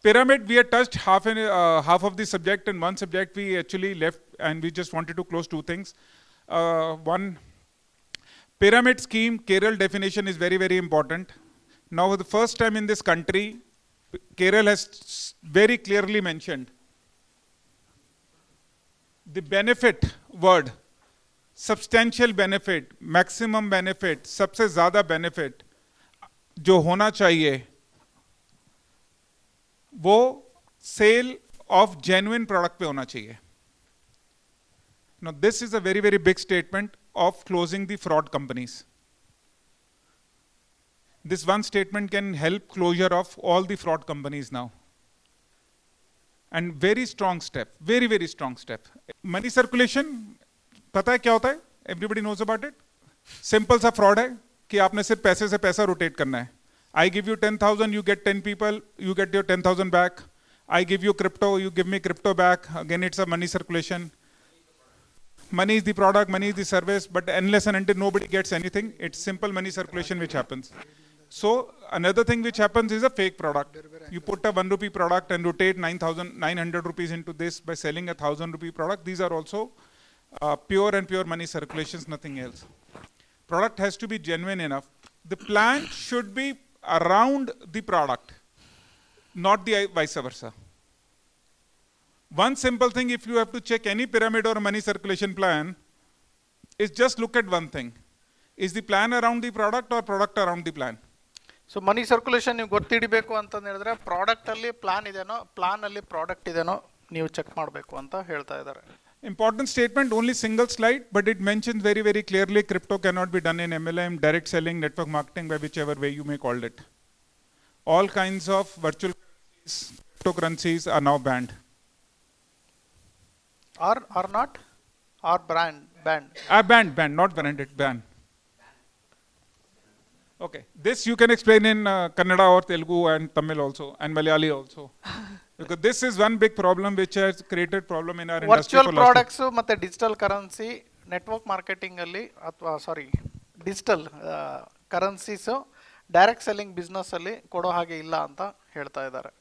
Pyramid, we had touched half of the subject, and one subject we actually left, and we just wanted to close two things. One, pyramid scheme, Kerala definition is very, very important. Now, for the first time in this country, Kerala has very clearly mentioned the benefit word, substantial benefit, maximum benefit, सबसे ज़्यादा benefit जो होना चाहिए वो sale of genuine product पे होना चाहिए. Now this is a very, very big statement of closing the fraud companies. This one statement can help closure of all the fraud companies now. And very strong step, very, very strong step. Money circulation, पता है क्या होता है? Everybody knows about it. Simple सा fraud है कि आपने सिर्फ पैसे से पैसा rotate करना है. I give you 10,000, you get 10 people, you get your 10,000 back. I give you crypto, you give me crypto back. Again, it's a money circulation. Money is the product, money is the service, but unless and until nobody gets anything, it's simple money circulation which happens. So another thing which happens is a fake product. You put a 1 rupee product and rotate 900 rupees into this by selling a 1,000 rupee product. These are also pure and pure money circulations, nothing else. Product has to be genuine enough. The plan should be around the product, not the vice versa. One simple thing, if you have to check any pyramid or money circulation plan, is just look at one thing. Is the plan around the product or product around the plan? So money circulation ನೀವು ಗೊತ್ತಿಡಬೇಕು ಅಂತ ಹೇಳಿದ್ರೆ product ಅಲ್ಲಿ plan ಇದೆನೋ plan ಅಲ್ಲಿ product ಇದೆನೋ ನೀವು check ಮಾಡಬೇಕು ಅಂತ ಹೇಳ್ತಾ ಇದ್ದಾರೆ. Important statement, only single slide, but it mentions very, very clearly crypto cannot be done in MLM, direct selling, network marketing, by whichever way you may call it. All kinds of virtual currencies, cryptocurrencies are now banned. Are not? Are banned? Banned, not branded, banned. Okay, this you can explain in Kannada or Telugu and Tamil also, and Malayali also. Because this is one big problem which has created problem in our industry. Virtual products ಮತ್ತೆ digital currency network marketing ಅಲ್ಲಿ ಅಥವಾ digital ಕರೆನ್ಸೀಸು direct selling business ಅಲ್ಲಿ ಕೊಡೋ ಹಾಗೆ ಇಲ್ಲ ಅಂತ ಹೇಳ್ತಾ ಇದ್ದಾರೆ.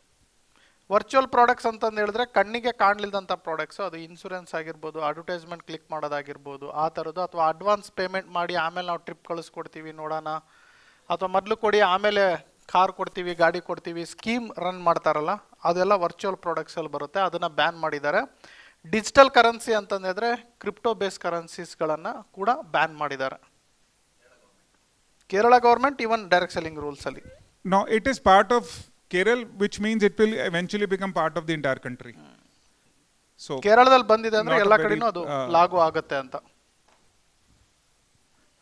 ವರ್ಚುವಲ್ ಪ್ರಾಡಕ್ಟ್ಸ್ ಅಂತಂದು ಹೇಳಿದ್ರೆ ಕಣ್ಣಿಗೆ ಕಾಣಲಿಲ್ಲದಂಥ ಪ್ರಾಡಕ್ಟ್ಸು, ಅದು ಇನ್ಶೂರೆನ್ಸ್ ಆಗಿರ್ಬೋದು, ಅಡ್ವರ್ಟೈಸ್ಮೆಂಟ್ ಕ್ಲಿಕ್ ಮಾಡೋದಾಗಿರ್ಬೋದು, ಆ ಥರದ್ದು, ಅಥವಾ ಅಡ್ವಾನ್ಸ್ ಪೇಮೆಂಟ್ ಮಾಡಿ ಆಮೇಲೆ ನಾವು ಟ್ರಿಪ್ ಕಳಿಸ್ಕೊಡ್ತೀವಿ ನೋಡೋಣ, ಅಥವಾ ಮೊದಲು ಕೊಡಿ ಆಮೇಲೆ ಕಾರ್ ಕೊಡ್ತೀವಿ, ಗಾಡಿ ಕೊಡ್ತೀವಿ, ಸ್ಕೀಮ್ ರನ್ ಮಾಡ್ತಾರಲ್ಲ, ಅದೆಲ್ಲ ವರ್ಚುವಲ್ ಪ್ರಾಡಕ್ಟ್ಸಲ್ಲಿ ಬರುತ್ತೆ. ಅದನ್ನು ಬ್ಯಾನ್ ಮಾಡಿದ್ದಾರೆ. ಡಿಜಿಟಲ್ ಕರೆನ್ಸಿ ಅಂತಂದರೆ ಕ್ರಿಪ್ಟೋ ಬೇಸ್ ಕರೆನ್ಸೀಸ್ಗಳನ್ನು ಕೂಡ ಬ್ಯಾನ್ ಮಾಡಿದ್ದಾರೆ. Kerala government even direct selling ರೂಲ್ಸಲ್ಲಿ. No, it is part of Kerala, which means it will eventually become part of the entire country. So ಕೇರಳದಲ್ಲಿ ಬಂದಿದೆ ಅಂದರೆ ಎಲ್ಲ ಕಡೆನೂ ಅದು ಲಾಗು ಆಗುತ್ತೆ ಅಂತ.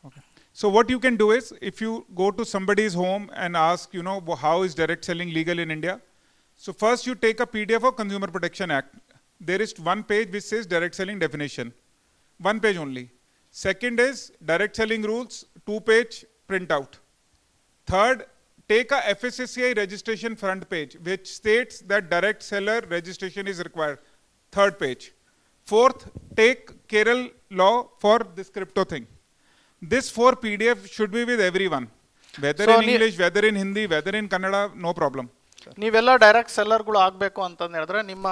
Okay. So what you can do is, if you go to somebody's home and ask, you know, how is direct selling legal in India? So first you take a PDF of Consumer Protection Act. There is one page which says direct selling definition. One page only. Second is direct selling rules, 2-page printout. Third, take a FSSAI registration front page which states that direct seller registration is required. Third page. Fourth, take Kerala law for this crypto thing. This 4 PDF should be with everyone. Whether in English, whether in Hindi, whether in Kannada, no problem. ನೀವೆಲ್ಲ direct ಸೆಲ್ಲರ್ಗಳು ಆಗಬೇಕು ಅಂತಂದು ಹೇಳಿದ್ರೆ ನಿಮ್ಮ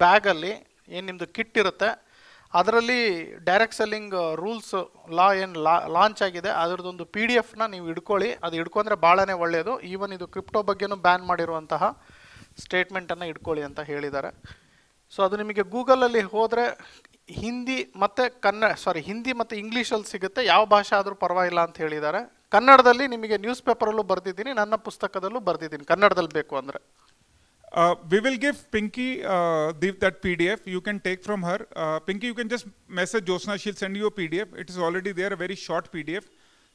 ಬ್ಯಾಗಲ್ಲಿ ಏನು ನಿಮ್ಮದು kit ಇರುತ್ತೆ, ಅದರಲ್ಲಿ ಡೈರೆಕ್ಟ್ ಸೆಲ್ಲಿಂಗ್ ರೂಲ್ಸ್ ಏನು ಲಾಂಚ್ ಆಗಿದೆ ಅದರದ್ದೊಂದು PDF ನೀವು ಇಟ್ಕೊಳ್ಳಿ. ಅದು ಇಟ್ಕೊಂಡ್ರೆ ಭಾಳನೇ ಒಳ್ಳೆಯದು. ಈವನ್ ಇದು ಕ್ರಿಪ್ಟೋ ಬಗ್ಗೆನೂ ಬ್ಯಾನ್ ಮಾಡಿರುವಂತಹ ಸ್ಟೇಟ್ಮೆಂಟನ್ನು ಇಟ್ಕೊಳ್ಳಿ ಅಂತ ಹೇಳಿದ್ದಾರೆ. ಸೊ ಅದು ನಿಮಗೆ ಗೂಗಲಲ್ಲಿ ಹೋದರೆ ಹಿಂದಿ ಮತ್ತು ಇಂಗ್ಲೀಷಲ್ಲಿ ಸಿಗುತ್ತೆ. ಯಾವ ಭಾಷೆ ಆದರೂ ಪರವಾಗಿಲ್ಲ ಅಂತ ಹೇಳಿದ್ದಾರೆ. ಕನ್ನಡದಲ್ಲಿ ನಿಮಗೆ ನ್ಯೂಸ್ ಪೇಪರಲ್ಲೂ ಬರೆದಿದ್ದೀನಿ, ನನ್ನ ಪುಸ್ತಕದಲ್ಲೂ ಬರೆದಿದ್ದೀನಿ ಕನ್ನಡದಲ್ಲಿ ಬೇಕು ಅಂದರೆ. We will give Pinky that PDF. You can take from her. Pinky, you can just message Josna. She'll send you a PDF. It is already there, a very short PDF.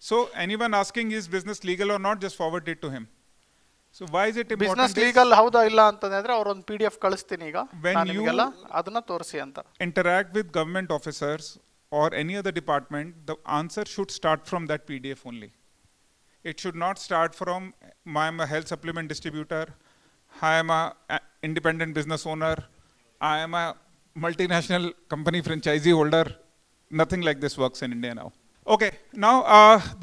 So anyone asking is business legal or not, just forward it to him. So why is it important? Business legal ಹೌದಾ ಇಲ್ಲ ಅಂತಂದ್ರೆ ಅವರೊಂದು PDF ಕಳಿಸ್ತೀನಿ ಈಗ, ನಿಮಗೆಲ್ಲ ಅದನ್ನ ತೋರಿಸಿ ಅಂತ. Interact with government officers or any other department, the answer should start from that PDF only. It should not start from I am a health supplement distributor, I am a independent business owner, I am a multinational company franchisee holder. Nothing like this works in India now. Okay, now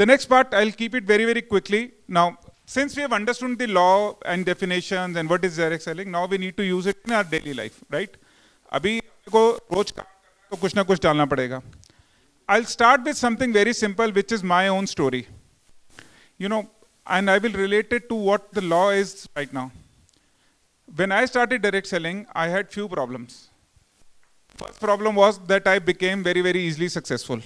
the next part I'll keep it very, very quickly. Now Since we have understood the law and definitions and what is direct selling, now we need to use it in our daily life, right? अभी को रोज तो कुछ ना कुछ डालना पड़ेगा. I'll start with something very simple, which is my own story. You know, and I will relate it to what the law is right now. When I started direct selling, I had few problems. First problem was that I became very, very easily successful.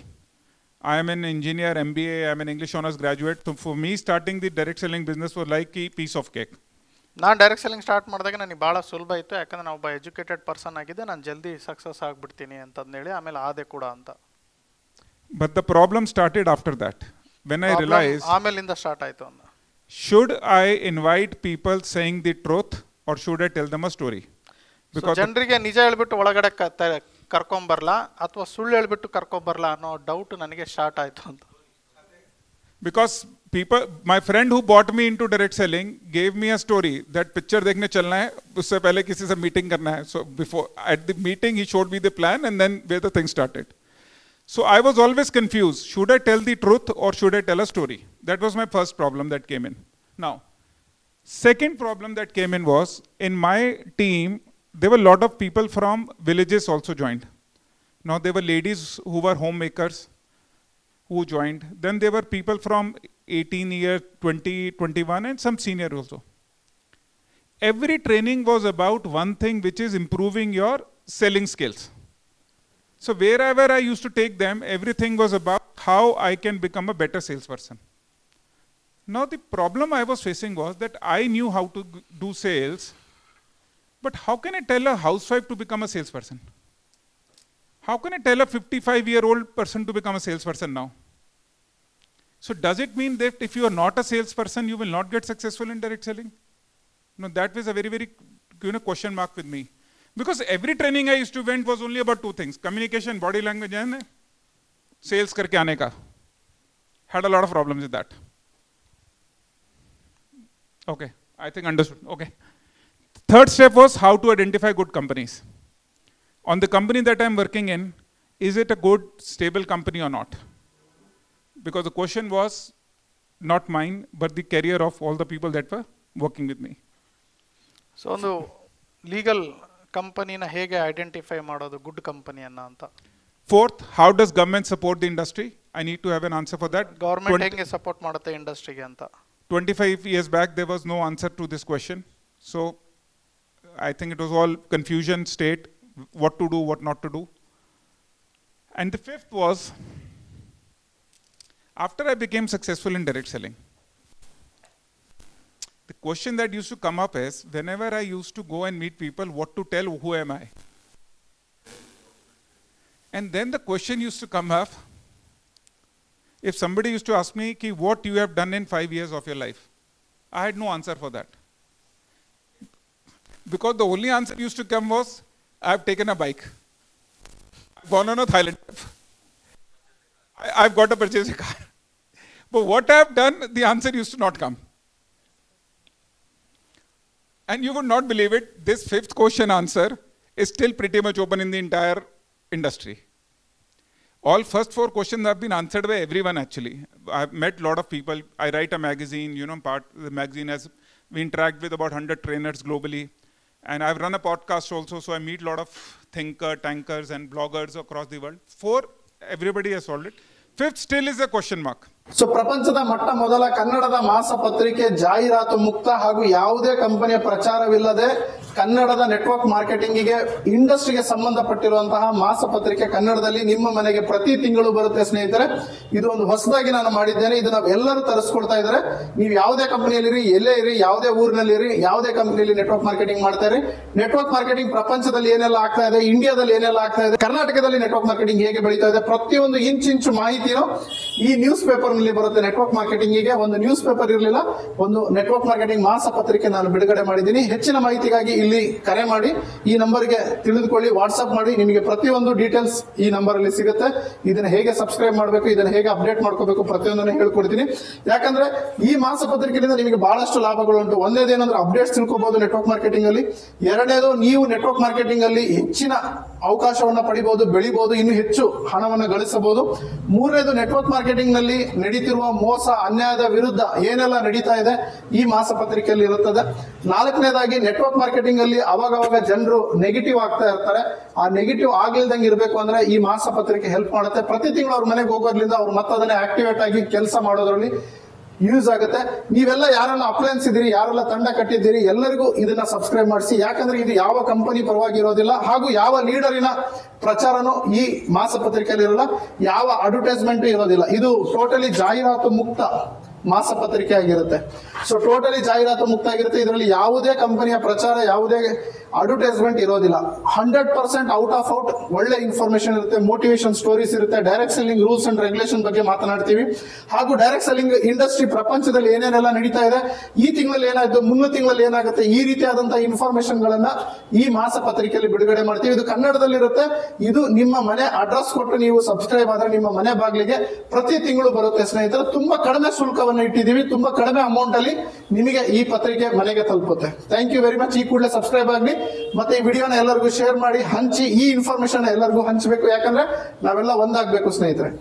I am an engineer, MBA, I am an English honors graduate. So for me, starting the direct selling business was like a piece of cake. ನಾನು direct selling start ಮಾಡಿದಾಗ ನನಗೆ ಭಾಳ ಸುಲಭ ಇತ್ತು, ಯಾಕಂದರೆ ನಾನು ಒಬ್ಬ educated person ಆಗಿದ್ದೆ, ನಾನು ಜಲ್ದಿ ಸಕ್ಸಸ್ ಆಗಿಬಿಡ್ತೀನಿ ಅಂತಂದೇಳಿ ಆಮೇಲೆ ಆದೆ ಕೂಡ ಅಂತ. But the problem started after that. When I realized, ಆಮೇಲಿಂದ ಸ್ಟಾರ್ಟ್ ಆಯಿತು ಅಂತ. Should I invite people saying the truth or should I tell them a story? Because ಜನರಿಗೆ ನಿಜ ಹೇಳ್ಬಿಟ್ಟು ಒಳಗಡೆ ಕರ್ಕೊಂಬರಲ್ಲ ಅಥವಾ ಸುಳ್ಳು ಹೇಳ್ಬಿಟ್ಟು ಕರ್ಕೊಂಬರಲ್ಲ ಅನ್ನೋ ಡೌಟ್ ನನಗೆ ಸ್ಟಾರ್ಟ್ ಆಯಿತು ಅಂತ. Because people, my friend who bought me into direct selling gave me a story that picture देखने चलना है, उससे पहले किसी से meeting करना है. So before, at the meeting he showed me the plan and then where the thing started. So I was always confused. Should I tell the truth or should I tell a story? That was my first problem that came in. Now, second problem that came in was, in my team, there were a lot of people from villages also joined. Now there were ladies who were homemakers who joined. Then there were people from 18 years, 20, 21 and some senior also. Every training was about one thing, which is improving your selling skills. So wherever I used to take them, everything was about how I can become a better salesperson. Now the problem I was facing was that I knew how to do sales, but how can I tell a housewife to become a salesperson? How can I tell a 55-year-old person to become a salesperson now? So does it mean that if you are not a salesperson, you will not get successful in direct selling? No, that was a very, very question mark with me. Because every training I used to went was only about two things: communication, body language, and sales karke aane ka. Had a lot of problems with that. Okay, I think understood. Okay. Third step was how to identify good companies. On the company that I'm working in, is it a good, stable company or not? Because the question was not mine, but the career of all the people that were working with me. So, ಒಂದು legal ಕಂಪನಿನ ಹೇಗೆ identify ಮಾಡೋದು good ಕಂಪನಿಯನ್ನ ಅಂತ. Fourth, how does government support the industry? I need to have an answer for that. Government ಹೇಗೆ support ಮಾಡುತ್ತೆ ಇಂಡಸ್ಟ್ರಿಗೆ ಅಂತ. 25 years back, there was no answer to this question. So, I think it was all confusion state, what to do, what not to do. And the fifth was, after I became successful in direct selling, the question that used to come up is, whenever I used to go and meet people, what to tell, who am I? And then the question used to come up, if somebody used to ask me, ki, what you have done in 5 years of your life, I had no answer for that. Because the only answer used to come was, I have taken a bike, I've gone on a Thailand trip, I've got to purchase a car. But what I have done, the answer used to not come. And you would not believe it, this fifth question answer is still pretty much open in the entire industry. All first four questions have been answered by everyone actually. I've met a lot of people. I write a magazine, the magazine has, we interact with about 100 trainers globally. And I've run a podcast also, so I meet a lot of tankers and bloggers across the world. 4, everybody has solved it. 5th still is a question mark. So ಪ್ರಪಂಚದ ಮೊಟ್ಟ ಮೊದಲ ಕನ್ನಡದ ಮಾಸಪತ್ರಿಕೆ ಜಾಹೀರಾತು ಮುಕ್ತ ಹಾಗೂ ಯಾವುದೇ ಕಂಪನಿಯ ಪ್ರಚಾರವಿಲ್ಲದೆ ಕನ್ನಡದ ನೆಟ್ವರ್ಕ್ ಮಾರ್ಕೆಟಿಂಗಿಗೆ ಇಂಡಸ್ಟ್ರಿಗೆ ಸಂಬಂಧಪಟ್ಟಿರುವಂತಹ ಮಾಸಪತ್ರಿಕೆ ಕನ್ನಡದಲ್ಲಿ ನಿಮ್ಮ ಮನೆಗೆ ಪ್ರತಿ ತಿಂಗಳು ಬರುತ್ತೆ ಸ್ನೇಹಿತರೆ. ಇದು ಒಂದು ಹೊಸದಾಗಿ ನಾನು ಮಾಡಿದ್ದೇನೆ, ಇದನ್ನ ಎಲ್ಲರೂ ತರಿಸ್ಕೊಳ್ತಾ ಇದ್ದಾರೆ. ನೀವು ಯಾವುದೇ ಕಂಪನಿಯಲ್ಲಿ ಎಲ್ಲೇ ಇರಿ, ಯಾವುದೇ ಊರಿನಲ್ಲಿ ಇರಿ, ಯಾವುದೇ ಕಂಪನಿಯಲ್ಲಿ ನೆಟ್ವರ್ಕ್ ಮಾರ್ಕೆಟಿಂಗ್ ಮಾಡ್ತಾ ಇರಿ. ನೆಟ್ವರ್ಕ್ ಮಾರ್ಕೆಟಿಂಗ್ ಪ್ರಪಂಚದಲ್ಲಿ ಏನೆಲ್ಲ ಆಗ್ತಾ ಇದೆ, ಇಂಡಿಯಾದಲ್ಲಿ ಏನೆಲ್ಲ ಆಗ್ತಾ ಇದೆ, ಕರ್ನಾಟಕದಲ್ಲಿ ನೆಟ್ವರ್ಕ್ ಮಾರ್ಕೆಟಿಂಗ್ ಹೇಗೆ ಬೆಳೀತಾ ಇದೆ, ಪ್ರತಿಯೊಂದು ಇಂಚು ಮಾಹಿತಿನೂ ಈ ನ್ಯೂಸ್ ಪೇಪರ್ ನಲ್ಲಿ ಬರುತ್ತೆ. ನೆಟ್ವರ್ಕ್ ಮಾರ್ಕೆಟಿಂಗಿಗೆ ಒಂದು ನ್ಯೂಸ್ ಪೇಪರ್ ಇರಲಿಲ್ಲ, ಒಂದು ನೆಟ್ವರ್ಕ್ ಮಾರ್ಕೆಟಿಂಗ್ ಮಾಸಪತ್ರಿಕೆ ನಾನು ಬಿಡುಗಡೆ ಮಾಡಿದ್ದೀನಿ. ಹೆಚ್ಚಿನ ಮಾಹಿತಿಗಾಗಿ ಇಲ್ಲಿ ಕರೆ ಮಾಡಿ, ಈ ನಂಬರ್ಗೆ ತಿಳಿದುಕೊಳ್ಳಿ, ವಾಟ್ಸ್ಆಪ್ ಮಾಡಿ, ನಿಮಗೆ ಪ್ರತಿಯೊಂದು ಡೀಟೇಲ್ಸ್ ಈ ನಂಬರ್ ಅಲ್ಲಿ ಸಿಗುತ್ತೆ. ಇದನ್ನ ಹೇಗೆ ಸಬ್ಸ್ಕ್ರೈಬ್ ಮಾಡಬೇಕು, ಇದನ್ನ ಹೇಗೆ ಅಪ್ಡೇಟ್ ಮಾಡ್ಕೋಬೇಕು, ಪ್ರತಿಯೊಂದನ್ನು ಹೇಳ್ಕೊಡ್ತೀನಿ. ಯಾಕಂದ್ರೆ ಈ ಮಾಸಪತ್ರಿಕೆಯಿಂದ ನಿಮಗೆ ಬಹಳಷ್ಟು ಲಾಭಗಳುಂಟು. ಒಂದೇದೇನಂದ್ರೆ ಅಪ್ಡೇಟ್ಸ್ ತಿಳ್ಕೋಬಹುದು ನೆಟ್ವರ್ಕ್ ಮಾರ್ಕೆಟಿಂಗ್ ಅಲ್ಲಿ. ಎರಡನೇದು, ನೀವು ನೆಟ್ವರ್ಕ್ ಮಾರ್ಕೆಟಿಂಗ್ ಅಲ್ಲಿ ಹೆಚ್ಚಿನ ಅವಕಾಶವನ್ನ ಪಡಿಬಹುದು, ಬೆಳಿಬಹುದು, ಇನ್ನು ಹೆಚ್ಚು ಹಣವನ್ನು ಗಳಿಸಬಹುದು. ಮೂರನೇದು, ನೆಟ್ವರ್ಕ್ ಮಾರ್ಕೆಟಿಂಗ್ ನಲ್ಲಿ ನಡೀತಿರುವ ಮೋಸ ಅನ್ಯಾಯದ ವಿರುದ್ಧ ಏನೆಲ್ಲ ನಡೀತಾ ಇದೆ ಈ ಮಾಸಪತ್ರಿಕೆಯಲ್ಲಿ ಇರುತ್ತದೆ. ನಾಲ್ಕನೇದಾಗಿ, ನೆಟ್ವರ್ಕ್ ಮಾರ್ಕೆಟಿಂಗ್ ಅಲ್ಲಿ ಅವಾಗವಾಗ ಜನರು ನೆಗೆಟಿವ್ ಆಗ್ತಾ ಇರ್ತಾರೆ. ಆ ನೆಗೆಟಿವ್ ಆಗ್ಲಿಲ್ದಂಗೆ ಇರಬೇಕು ಅಂದ್ರೆ ಈ ಮಾಸಪತ್ರಿಕೆ ಹೆಲ್ಪ್ ಮಾಡುತ್ತೆ. ಪ್ರತಿ ತಿಂಗಳು ಅವ್ರ ಮನೆಗೆ ಹೋಗೋದ್ರಿಂದ ಅವ್ರು ಮತ್ತೆ ಅದನ್ನೇ ಆಕ್ಟಿವೇಟ್ ಆಗಿ ಕೆಲಸ ಮಾಡೋದ್ರಲ್ಲಿ ಯೂಸ್ ಆಗುತ್ತೆ. ನೀವೆಲ್ಲ ಯಾರೆಲ್ಲ ಅಪ್ಲೈನ್ಸ್ ಇದ್ದೀರಿ, ಯಾರೆಲ್ಲ ತಂಡ ಕಟ್ಟಿದ್ದೀರಿ, ಎಲ್ಲರಿಗೂ ಇದನ್ನ ಸಬ್ಸ್ಕ್ರೈಬ್ ಮಾಡಿಸಿ. ಯಾಕಂದ್ರೆ ಇದು ಯಾವ ಕಂಪನಿ ಪರವಾಗಿ ಇರೋದಿಲ್ಲ, ಹಾಗೂ ಯಾವ ಲೀಡರಿನ ಪ್ರಚಾರನೂ ಈ ಮಾಸಪತ್ರಿಕೆಯಲ್ಲಿ ಇರಲ್ಲ, ಯಾವ ಅಡ್ವರ್ಟೈಸ್ಮೆಂಟ್ ಇರೋದಿಲ್ಲ. ಇದು ಟೋಟಲಿ ಜಾಹೀರಾತು ಮುಕ್ತ ಮಾಸಪತ್ರಿಕೆ ಆಗಿರುತ್ತೆ. ಸೊ ಟೋಟಲಿ ಜಾಹೀರಾತು ಮುಕ್ತ ಆಗಿರುತ್ತೆ. ಇದರಲ್ಲಿ ಯಾವುದೇ ಕಂಪನಿಯ ಪ್ರಚಾರ, ಯಾವುದೇ ಅಡ್ವರ್ಟೈಸ್ಮೆಂಟ್ ಇರೋದಿಲ್ಲ. 100% ಔಟ್ ಆಫ್ ಔಟ್ ಒಳ್ಳೆ ಇನ್ಫಾರ್ಮೇಶನ್ ಇರುತ್ತೆ, ಮೋಟಿವೇಶನ್ ಸ್ಟೋರೀಸ್ ಇರುತ್ತೆ, direct selling rules and regulation ಬಗ್ಗೆ ಮಾತನಾಡ್ತೀವಿ. ಹಾಗೂ ಡೈರೆಕ್ಟ್ ಸೆಲ್ಲಿಂಗ್ ಇಂಡಸ್ಟ್ರಿ ಪ್ರಪಂಚದಲ್ಲಿ ಏನೇನೆಲ್ಲ ನಡೀತಾ ಇದೆ, ಈ ತಿಂಗಳಲ್ಲಿ ಏನಾಯ್ತು, ಮುಂದಿನ ತಿಂಗಳಲ್ಲಿ ಏನಾಗುತ್ತೆ, ಈ ರೀತಿಯಾದಂತಹ ಇನ್ಫಾರ್ಮೇಶನ್ ಗಳನ್ನ ಈ ಮಾಸಪತ್ರಿಕೆಯಲ್ಲಿ ಬಿಡುಗಡೆ ಮಾಡ್ತೀವಿ. ಇದು ಕನ್ನಡದಲ್ಲಿರುತ್ತೆ. ಇದು ನಿಮ್ಮ ಮನೆ ಅಡ್ರೆಸ್ ಕೊಟ್ಟು ನೀವು ಸಬ್ಸ್ಕ್ರೈಬ್ ಆದ್ರೆ ನಿಮ್ಮ ಮನೆ ಬಾಗಿಲಿಗೆ ಪ್ರತಿ ತಿಂಗಳು ಬರುತ್ತೆ ಸ್ನೇಹಿತರೆ. ತುಂಬಾ ಕಡಿಮೆ ಶುಲ್ಕವನ್ನು ಇಟ್ಟಿದ್ದೀವಿ, ತುಂಬಾ ಕಡಿಮೆ ಅಮೌಂಟ್ ಅಲ್ಲಿ ನಿಮಗೆ ಈ ಪತ್ರಿಕೆ ಮನೆಗೆ ತಲುಪುತ್ತೆ. Thank you very much. ಈ ಕೂಡಲೇ ಸಬ್ಸ್ಕ್ರೈಬ್ ಆಗಲಿ, ಮತ್ತೆ ಈ ವಿಡಿಯೋನ ಎಲ್ಲರಿಗೂ ಶೇರ್ ಮಾಡಿ, ಹಂಚಿ. ಈ ಇನ್ಫಾರ್ಮೇಶನ್ ಎಲ್ಲರಿಗೂ ಹಂಚಬೇಕು, ಯಾಕಂದ್ರೆ ನಾವೆಲ್ಲ ಒಂದಾಗಬೇಕು ಸ್ನೇಹಿತರೆ.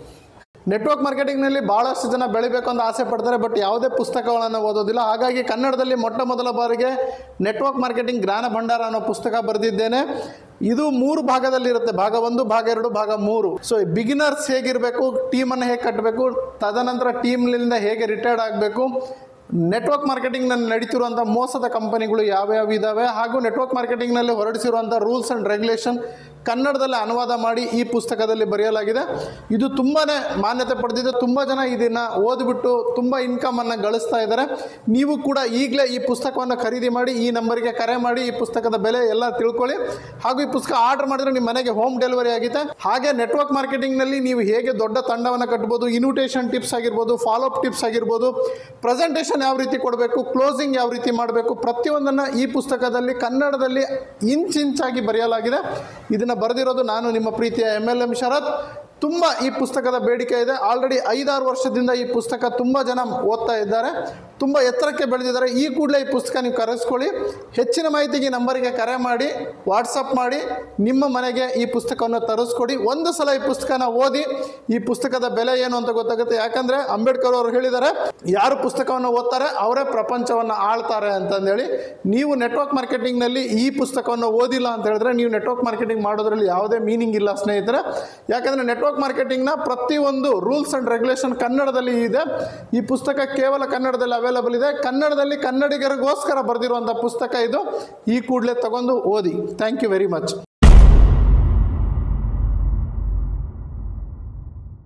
ನೆಟ್ವರ್ಕ್ ಮಾರ್ಕೆಟಿಂಗ್ ನಲ್ಲಿ ಬಹಳಷ್ಟು ಜನ ಬೆಳಿಬೇಕು ಅಂತ ಆಸೆ ಪಡ್ತಾರೆ, ಬಟ್ ಯಾವುದೇ ಪುಸ್ತಕಗಳನ್ನು ಓದೋದಿಲ್ಲ. ಹಾಗಾಗಿ ಕನ್ನಡದಲ್ಲಿ ಮೊಟ್ಟ ಮೊದಲ ಬಾರಿಗೆ ನೆಟ್ವರ್ಕ್ ಮಾರ್ಕೆಟಿಂಗ್ ಜ್ಞಾನ ಭಂಡಾರ ಅನ್ನೋ ಪುಸ್ತಕ ಬರೆದಿದ್ದೇನೆ. ಇದು 3 ಭಾಗದಲ್ಲಿ ಇರುತ್ತೆ, ಭಾಗ 1, ಭಾಗ 2, ಭಾಗ 3. ಸೊ ಬಿಗಿನರ್ಸ್ ಹೇಗಿರಬೇಕು, ಟೀಮನ್ನು ಹೇಗೆ ಕಟ್ಟಬೇಕು, ತದನಂತರ ಟೀಮ್ನಿಂದ ಹೇಗೆ ರಿಟೈರ್ಡ್ ಆಗಬೇಕು, ನೆಟ್ವರ್ಕ್ ಮಾರ್ಕೆಟಿಂಗ್ ನಲ್ಲಿ ನಡೀತಿರುವಂಥ ಮೋಸದ ಕಂಪನಿಗಳು ಯಾವ್ಯಾವ ಇದಾವೆ, ಹಾಗೂ ನೆಟ್ವರ್ಕ್ ಮಾರ್ಕೆಟಿಂಗ್ ನಲ್ಲಿ ಹೊರಡಿಸಿರುವಂಥ ರೂಲ್ಸ್ ಅಂಡ್ ರೆಗ್ಯುಲೇಷನ್ ಕನ್ನಡದಲ್ಲಿ ಅನುವಾದ ಮಾಡಿ ಈ ಪುಸ್ತಕದಲ್ಲಿ ಬರೆಯಲಾಗಿದೆ. ಇದು ತುಂಬಾನೇ ಮಾನ್ಯತೆ ಪಡೆದಿದೆ. ತುಂಬ ಜನ ಇದನ್ನ ಓದ್ಬಿಟ್ಟು ತುಂಬ ಇನ್ಕಮ್ ಅನ್ನು ಗಳಿಸ್ತಾ ಇದ್ದಾರೆ. ನೀವು ಕೂಡ ಈಗಲೇ ಈ ಪುಸ್ತಕವನ್ನು ಖರೀದಿ ಮಾಡಿ, ಈ ನಂಬರ್ಗೆ ಕರೆ ಮಾಡಿ, ಈ ಪುಸ್ತಕದ ಬೆಲೆ ಎಲ್ಲ ತಿಳ್ಕೊಳ್ಳಿ. ಹಾಗೂ ಈ ಪುಸ್ತಕ ಆರ್ಡರ್ ಮಾಡಿದ್ರೆ ನಿಮ್ಮ ಮನೆಗೆ ಹೋಮ್ ಡೆಲಿವರಿ ಆಗುತ್ತೆ. ಹಾಗೆ ನೆಟ್ವರ್ಕ್ ಮಾರ್ಕೆಟಿಂಗ್ ನಲ್ಲಿ ನೀವು ಹೇಗೆ ದೊಡ್ಡ ತಂಡವನ್ನು ಕಟ್ಬೋದು, ಇನ್ವಿಟೇಷನ್ ಟಿಪ್ಸ್ ಆಗಿರ್ಬೋದು, ಫಾಲೋ ಅಪ್ ಟಿಪ್ಸ್ ಆಗಿರ್ಬೋದು, ಪ್ರೆಸೆಂಟೇಷನ್ ಯಾವ ರೀತಿ ಕೊಡಬೇಕು, ಕ್ಲೋಸಿಂಗ್ ಯಾವ ರೀತಿ ಮಾಡಬೇಕು, ಪ್ರತಿಯೊಂದನ್ನು ಈ ಪುಸ್ತಕದಲ್ಲಿ ಕನ್ನಡದಲ್ಲಿ ಇಂಚಾಗಿ ಬರೆಯಲಾಗಿದೆ. ಇದನ್ನು ಬರೆದಿರೋದು ನಾನು, ನಿಮ್ಮ ಪ್ರೀತಿಯ MLM ಶರತ್. ತುಂಬ ಈ ಪುಸ್ತಕದ ಬೇಡಿಕೆ ಇದೆ. ಆಲ್ರೆಡಿ 5-6 ವರ್ಷದಿಂದ ಈ ಪುಸ್ತಕ ತುಂಬ ಜನ ಓದ್ತಾ ಇದ್ದಾರೆ, ತುಂಬ ಎತ್ತರಕ್ಕೆ ಬೆಳೆದಿದ್ದಾರೆ. ಈ ಕೂಡಲೇ ಈ ಪುಸ್ತಕ ನೀವು ಕರೆಸ್ಕೊಳ್ಳಿ. ಹೆಚ್ಚಿನ ಮಾಹಿತಿಗೆ ನಂಬರಿಗೆ ಕರೆ ಮಾಡಿ, ವಾಟ್ಸಪ್ ಮಾಡಿ, ನಿಮ್ಮ ಮನೆಗೆ ಈ ಪುಸ್ತಕವನ್ನು ತರಿಸ್ಕೊಡಿ. ಒಂದು ಸಲ ಈ ಪುಸ್ತಕನ ಓದಿ, ಈ ಪುಸ್ತಕದ ಬೆಲೆ ಏನು ಅಂತ ಗೊತ್ತಾಗುತ್ತೆ. ಯಾಕಂದರೆ ಅಂಬೇಡ್ಕರ್ ಅವರು ಹೇಳಿದ್ದಾರೆ, ಯಾರು ಪುಸ್ತಕವನ್ನು ಓದ್ತಾರೆ ಅವರೇ ಪ್ರಪಂಚವನ್ನು ಆಳ್ತಾರೆ ಅಂತಂದೇಳಿ. ನೀವು ನೆಟ್ವರ್ಕ್ ಮಾರ್ಕೆಟಿಂಗ್ನಲ್ಲಿ ಈ ಪುಸ್ತಕವನ್ನು ಓದಿಲ್ಲ ಅಂತ ಹೇಳಿದ್ರೆ ನೀವು ನೆಟ್ವರ್ಕ್ ಮಾರ್ಕೆಟಿಂಗ್ ಮಾಡೋದ್ರಲ್ಲಿ ಯಾವುದೇ ಮೀನಿಂಗ್ ಇಲ್ಲ ಸ್ನೇಹಿತರೆ. ಯಾಕಂದರೆ ನೆಟ್ವರ್ಕ್ ಮಾರ್ಕೆಟಿಂಗ್ನ ಪ್ರತಿಯೊಂದು ರೂಲ್ಸ್ ಅಂಡ್ ರೆಗ್ಯುಲೇಷನ್ ಕನ್ನಡದಲ್ಲಿ ಇದೆ. ಈ ಪುಸ್ತಕ ಕೇವಲ ಕನ್ನಡದಲ್ಲಿ ಅವೈಲಬಲ್ ಇದೆ. ಕನ್ನಡದಲ್ಲಿ ಕನ್ನಡಿಗರಿಗೋಸ್ಕರ ಬರೆದಿರುವಂಥ ಪುಸ್ತಕ ಇದು. ಈ ಕೂಡಲೇ ತಗೊಂಡು ಓದಿ. Thank you very much.